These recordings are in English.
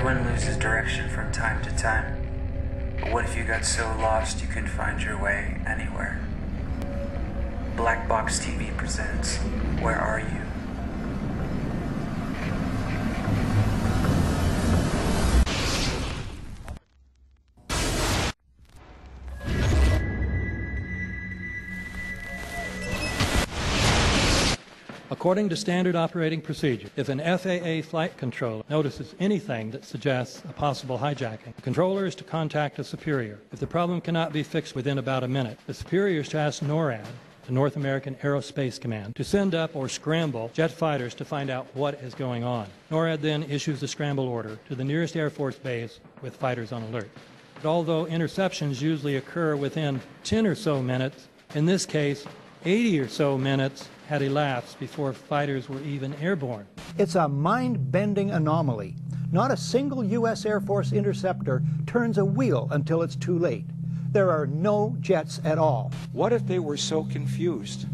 Everyone loses direction from time to time. But what if you got so lost you couldn't find your way anywhere? Black Box TV presents Where Are You? According to standard operating procedure, if an FAA flight controller notices anything that suggests a possible hijacking, the controller is to contact a superior. If the problem cannot be fixed within about a minute, the superior is to ask NORAD, the North American Aerospace Command, to send up or scramble jet fighters to find out what is going on. NORAD then issues the scramble order to the nearest Air Force base with fighters on alert. But although interceptions usually occur within 10 or so minutes, in this case, 80 or so minutes had elapsed before fighters were even airborne. It's a mind-bending anomaly. Not a single U.S. Air Force interceptor turns a wheel until it's too late. There are no jets at all. What if they were so confused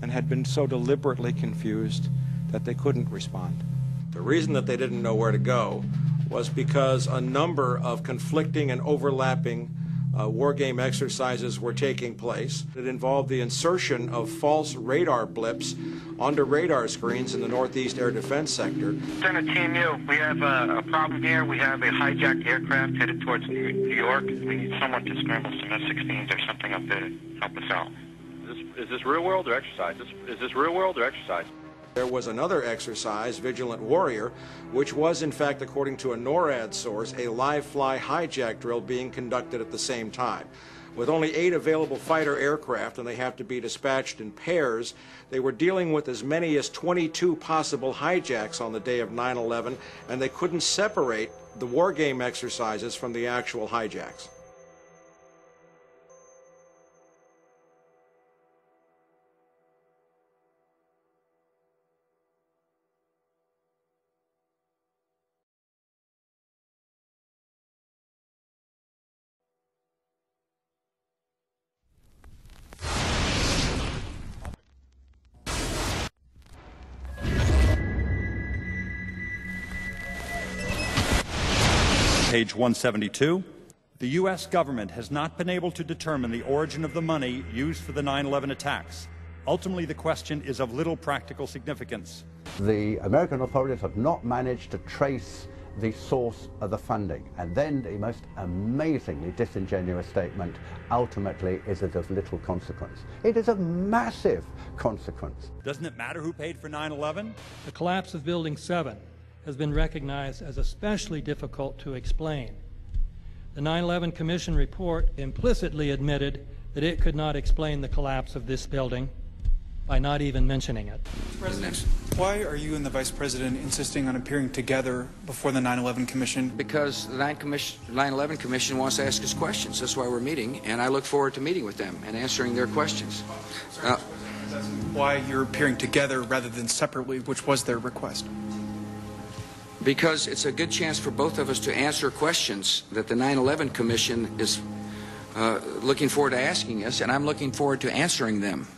and had been so deliberately confused that they couldn't respond? The reason that they didn't know where to go was because a number of conflicting and overlapping war game exercises were taking place. It involved the insertion of false radar blips onto radar screens in the Northeast Air Defense Sector. Center Team U, we have a problem here. We have a hijacked aircraft headed towards New York. We need someone to scramble some F-16s or something up there to help us out. Is this real world or exercise? Is this real world or exercise? There was another exercise, Vigilant Warrior, which was, in fact, according to a NORAD source, a live-fly hijack drill being conducted at the same time. With only 8 available fighter aircraft, and they have to be dispatched in pairs, they were dealing with as many as 22 possible hijacks on the day of 9/11, and they couldn't separate the war game exercises from the actual hijacks. Page 172. The U.S. government has not been able to determine the origin of the money used for the 9/11 attacks. Ultimately, the question is of little practical significance. The American authorities have not managed to trace the source of the funding. And then the most amazingly disingenuous statement ultimately is of little consequence. It is of massive consequence. Doesn't it matter who paid for 9/11? The collapse of Building 7 has been recognized as especially difficult to explain. The 9/11 Commission report implicitly admitted that it could not explain the collapse of this building by not even mentioning it. President, why are you and the Vice President insisting on appearing together before the 9/11 Commission? Because the 9/11 Commission wants to ask us questions. That's why we're meeting, and I look forward to meeting with them and answering their questions. Why you're appearing together rather than separately, which was their request? Because it's a good chance for both of us to answer questions that the 9/11 Commission is looking forward to asking us, and I'm looking forward to answering them.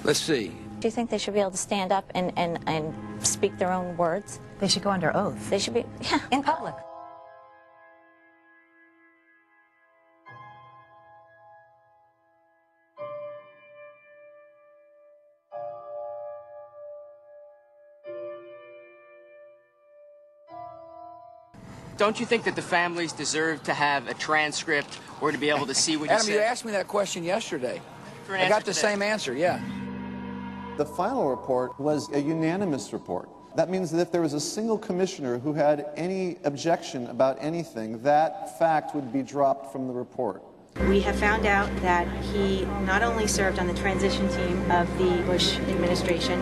Let's see. Do you think they should be able to stand up and speak their own words? They should go under oath. They should be, yeah. In public. Don't you think that the families deserve to have a transcript or to be able to see what you said? Adam, you asked me that question yesterday. I got the same answer, yeah. The final report was a unanimous report. That means that if there was a single commissioner who had any objection about anything, that fact would be dropped from the report. We have found out that he not only served on the transition team of the Bush administration,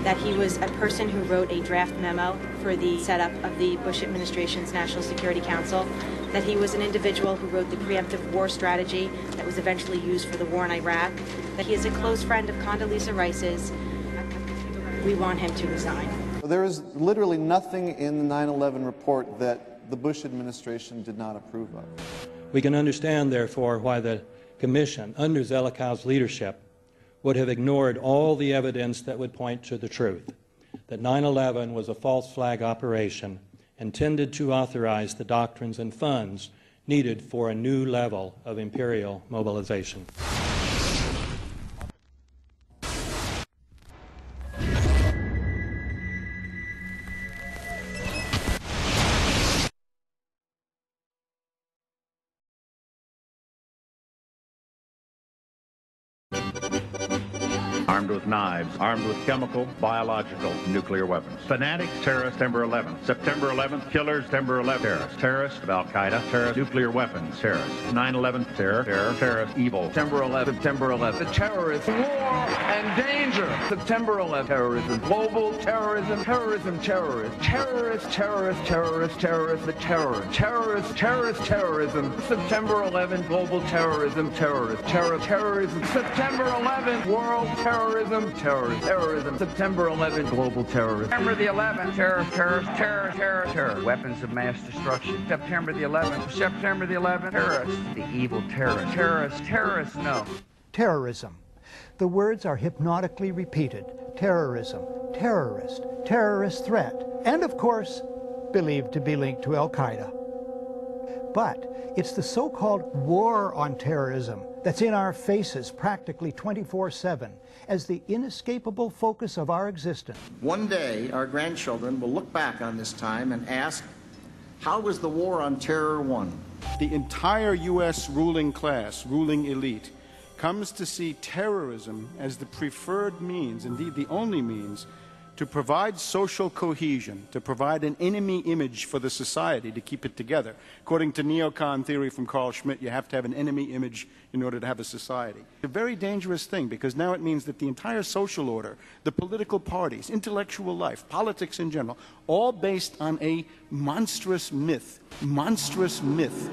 that he was a person who wrote a draft memo for the setup of the Bush administration's National Security Council, that he was an individual who wrote the preemptive war strategy that was eventually used for the war in Iraq, that he is a close friend of Condoleezza Rice's. We want him to resign. There is literally nothing in the 9/11 report that the Bush administration did not approve of. We can understand, therefore, why the Commission, under Zelikow's leadership, would have ignored all the evidence that would point to the truth, that 9/11 was a false flag operation and tended to authorize the doctrines and funds needed for a new level of imperial mobilization. Armed with knives, armed with chemical, biological, nuclear weapons. Fanatics, terrorists, September 11th. September 11th, killers, September 11th, terrorists. Terrorists of Al-Qaeda, terrorists, nuclear weapons, terrorists. 9/11, terror, terrorist, evil. September 11th, September 11th. The terrorists, war and danger. September 11th, terrorism, global terrorism, terrorism, terrorists. Terrorists, terrorists, terrorists, terrorists, the terror. Terrorists, terrorists, terrorism. September 11th, global terrorism, terrorists. Terrorism. September 11th, world terrorism, terrorism. September 11th, global terrorism. September the 11th, terror. Weapons of mass destruction. September the 11th, September the 11th, terrorists. The evil terrorists, no. Terrorism. The words are hypnotically repeated. Terrorism, terrorist, terrorist threat, and of course, believed to be linked to Al-Qaeda. But it's the so-called war on terrorism that's in our faces practically 24/7 as the inescapable focus of our existence. One day, our grandchildren will look back on this time and ask, how was the war on terror won? The entire U.S. ruling class, ruling elite, comes to see terrorism as the preferred means, indeed the only means, to provide social cohesion, to provide an enemy image for the society to keep it together. According to neocon theory from Carl Schmitt, you have to have an enemy image in order to have a society. It's a very dangerous thing because now it means that the entire social order, the political parties, intellectual life, politics in general, all based on a monstrous myth. Monstrous myth.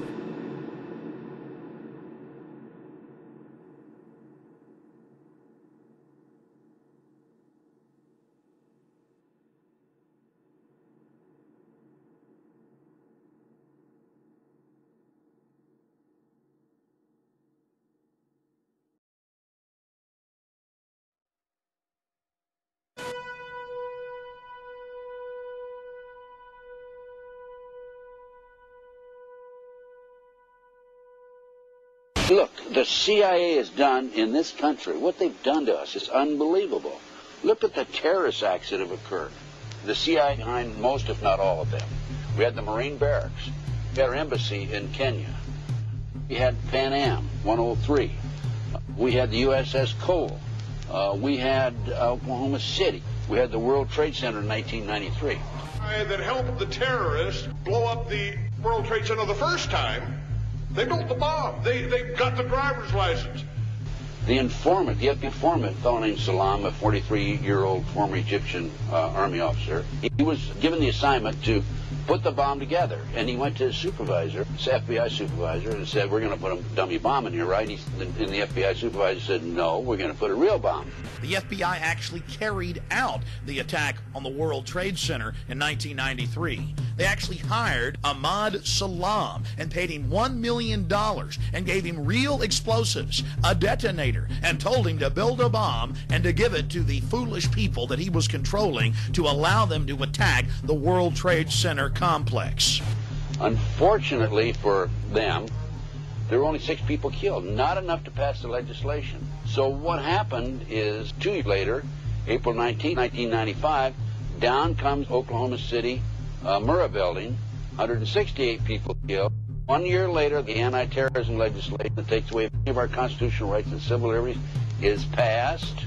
Look, the CIA has done in this country, what they've done to us is unbelievable. Look at the terrorist acts that have occurred. The CIA behind most, if not all of them. We had the Marine barracks. We had our embassy in Kenya. We had Pan Am 103. We had the USS Cole. We had Oklahoma City. We had the World Trade Center in 1993. That helped the terrorists blow up the World Trade Center the first time. They built the bomb. They got the driver's license. The informant, the FBI informant, a fellow named Salam, a 43-year-old former Egyptian army officer, he was given the assignment to put the bomb together. And he went to his supervisor, his FBI supervisor, and said, we're going to put a dummy bomb in here, right? And the FBI supervisor said, no, we're going to put a real bomb. The FBI actually carried out the attack on the World Trade Center in 1993. They actually hired Ahmad Salam and paid him $1 million and gave him real explosives, a detonator, and told him to build a bomb and to give it to the foolish people that he was controlling to allow them to attack the World Trade Center complex. Unfortunately for them, there were only 6 people killed, not enough to pass the legislation. So what happened is 2 years later, April 19, 1995, down comes Oklahoma City Murrah building, 168 people killed. 1 year later, the anti-terrorism legislation that takes away many of our constitutional rights and civil liberties is passed.